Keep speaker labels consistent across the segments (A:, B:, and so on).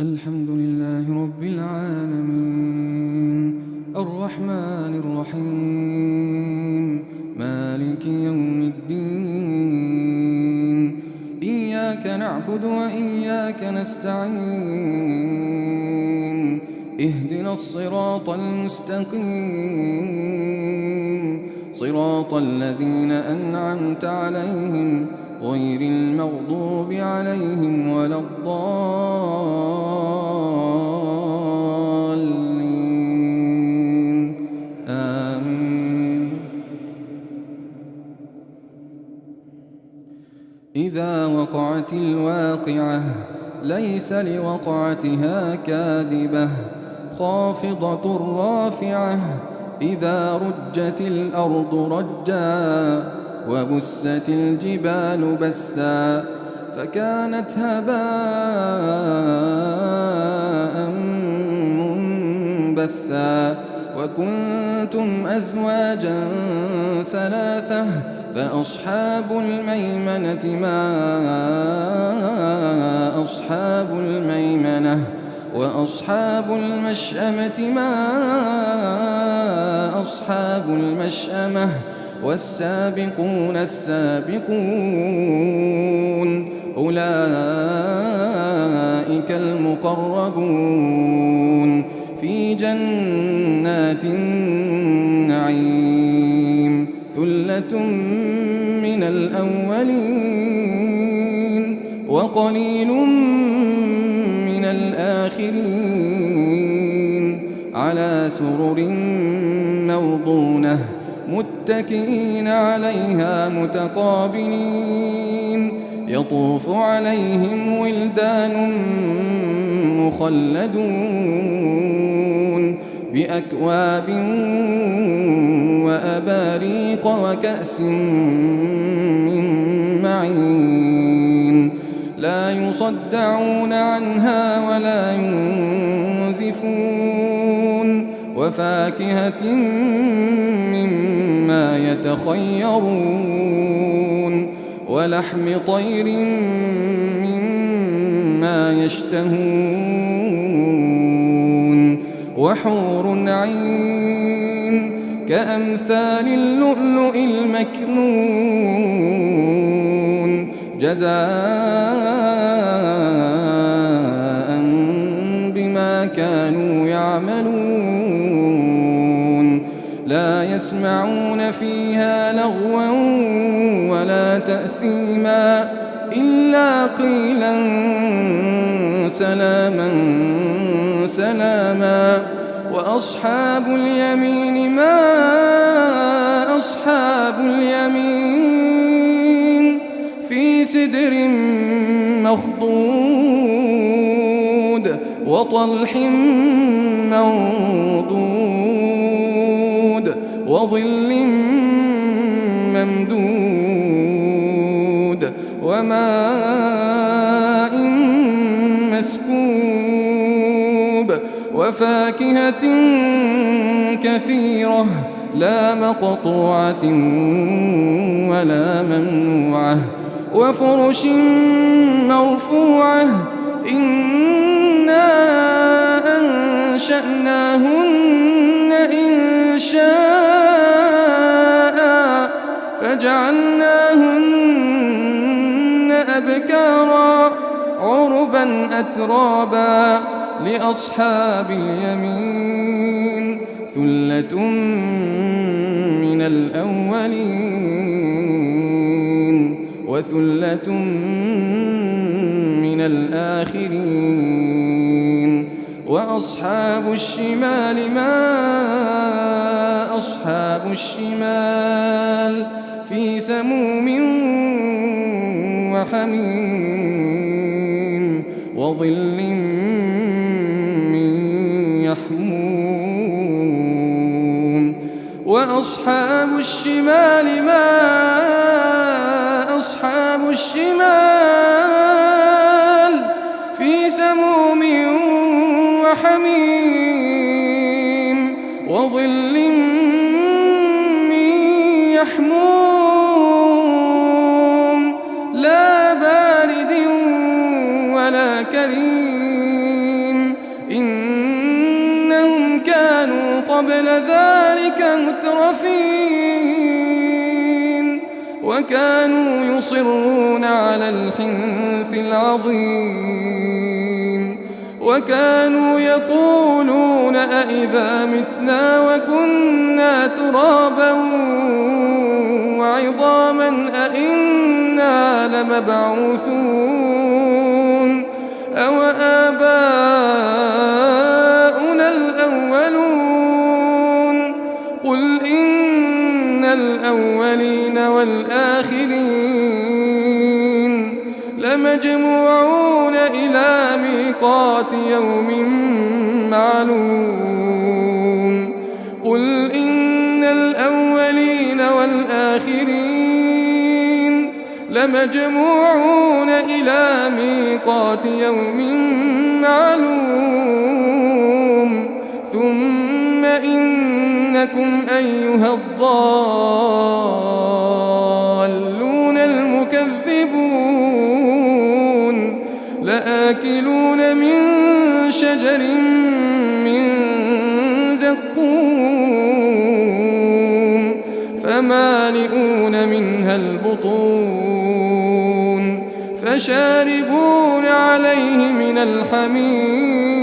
A: الحمد لله رب العالمين الرحمن الرحيم مالك يوم الدين إياك نعبد وإياك نستعين اهدنا الصراط المستقيم صراط الذين أنعمت عليهم غير المغضوب عليهم ولا الضالين آمين. إذا وقعت الواقعة ليس لوقعتها كاذبة خافضة رافعة إذا رجت الأرض رجا وبست الجبال بسا فكانت هباء منبثا وكنتم أزواجا ثلاثة فأصحاب الميمنة ما أصحاب الميمنة وأصحاب المشأمة ما أصحاب المشأمة والسابقون السابقون أولئك المقربون في جنات النعيم ثلة من الأولين وقليل من الآخرين على سرر موضونة متكئين عليها متقابلين يطوف عليهم ولدان مخلدون بأكواب وأباريق وكأس من معين لا يصدعون عنها ولا ينزفون وفاكهة مما يتخيرون ولحم طير مما يشتهون وحور عين كأمثال اللؤلؤ المكنون جزاء بما كانوا يعملون لا يسمعون فيها لغوا ولا تأثيما إلا قيلا سلاما سلاما وأصحاب اليمين ما أصحاب اليمين في سدر مخضود وطلح منضود وظل ممدود وماء مسكوب وفاكهة كثيرة لا مقطوعة ولا ممنوعة وفرش مرفوعة إنا أنشأناهن إنشاء فجعلناهن أبكارا عربا أترابا لأصحاب اليمين ثلة من الأولين وثلة من الآخرين وأصحاب الشمال ما أصحاب الشمال في سموم وحميم وظل من يحموم وأصحاب الشمال ما أصحاب الشمال في سموم وحميم وظل من يحموم لا بارد ولا كريم إنهم كانوا قبل ذلك مترفين وكانوا يصرون على الحنث العظيم وكانوا يقولون أئذا متنا وكنا ترابا وعظاما أئنا لمبعوثون أو آباؤنا الأولون قل إن الأولين والآخرين لمجموعون إلى ميقات يوم معلوم قل إن الأولين والآخرين لمجموعون إلى ميقات يوم معلوم ثم إنكم أيها الضالون المكذبون لآكلون من شجر من زقوم فمالئون منها البطون فشاربون عليه من الحميم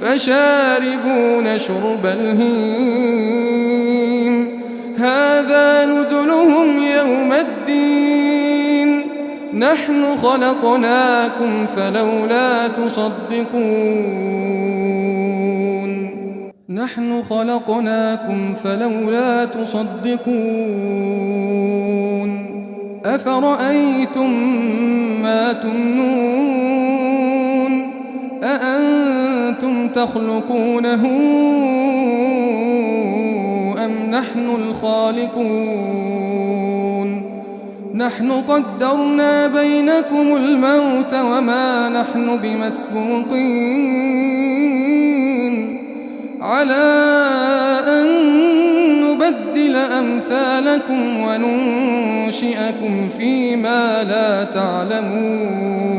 A: فشاربون شرب الهيم هذا نزلهم يوم الدين نحن خلقناكم فلولا تصدقون نحن خلقناكم فلولا تصدقون أفرأيتم ما تمنون أأنتم تخلقونه أم نحن الخالقون نحن قدرنا بينكم الموت وما نحن بمسبوقين على أن نبدل أمثالكم وننشئكم فيما لا تعلمون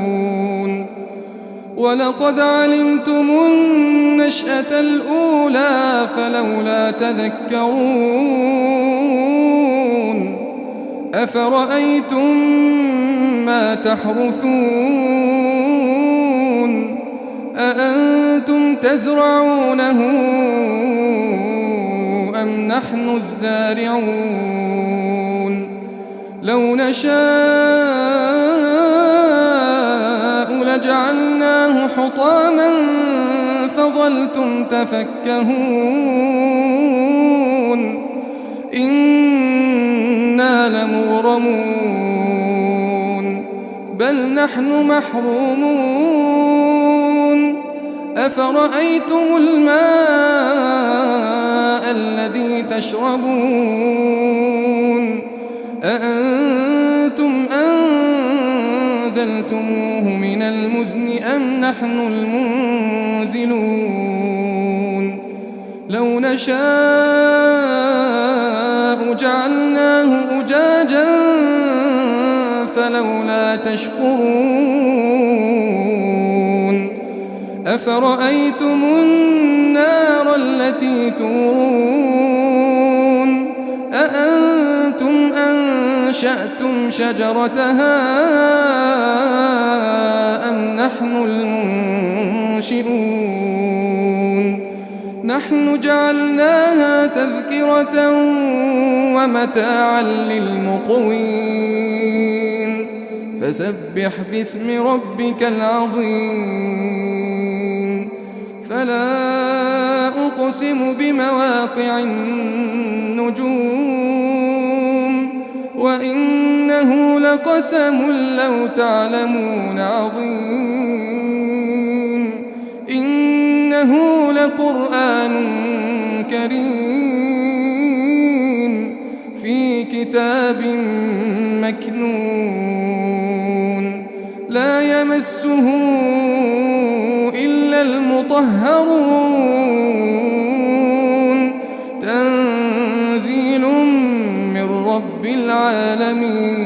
A: ولقد علمتم النشأة الأولى فلولا تذكرون أفرأيتم ما تحرثون أأنتم تزرعونه أم نحن الزارعون لو نشاء لجعلناه حطاما فظلتم تفكهون إنا لمغرمون بل نحن محرومون أفرأيتم الماء الذي تشربون أأنتم أنزلتموه من المزن أم نحن المنزلون لو نشاء جعلناه أجاجا فلولا تشكرون أفرأيتم النار التي تورون أأنتم أنشأتم شجرتها أم نحن المنشئون نحن جعلناها تذكرة ومتاعا للمقوين فسبح باسم ربك العظيم فلا أقسم بمواقع النجوم وإنه لقسم لو تعلمون عظيم إنه لقرآن كريم في كتاب مكنون لا يمسه إلا المطهرون تنزيل من رب العالمين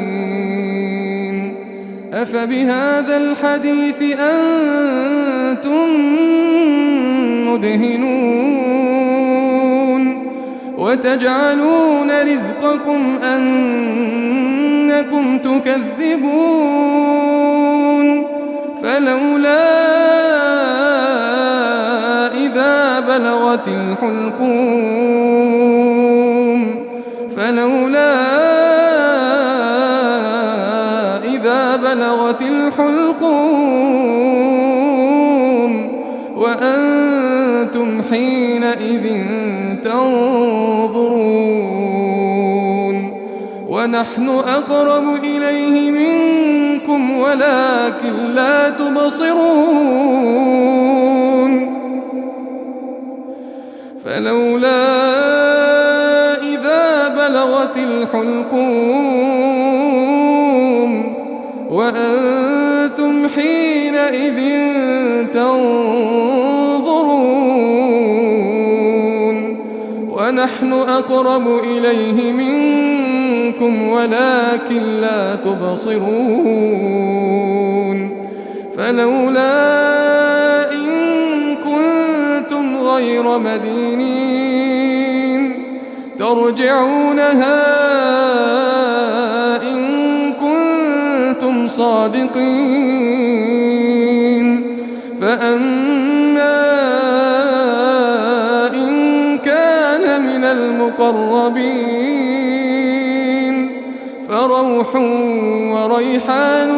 A: أفبهذا الحديث أنتم تدهنون وتجعلون رزقكم أنكم تكذبون فلولا إذا بلغت الحلقوم وأنتم حينئذ تنظرون ونحن أقرب إليه منكم ولكن لا تبصرون فلولا إذا بلغت الحلقوم وأنتم حينئذ تنظرون ونحن أقرب إليه منكم ولكن لا تبصرون فلولا إن كنتم غير مدينين ترجعونها إن كنتم صادقين فأما إن كان من المقربين فروح وريحان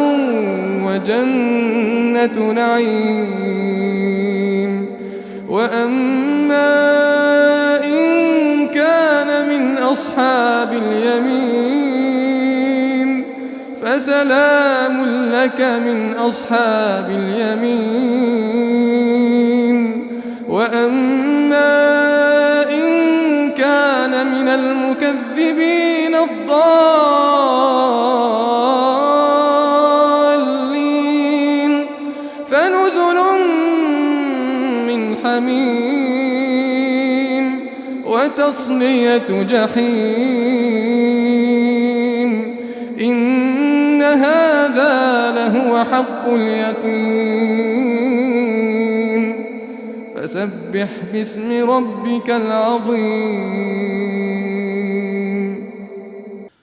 A: وجنة نعيم وأما إن كان من أصحاب اليمين فسلام لك من أصحاب اليمين وأما إن كان من المكذبين الضالين فنزل من حميم وتصلية جحيم إن هذا لهو حق اليقين فسبح باسم ربك العظيم.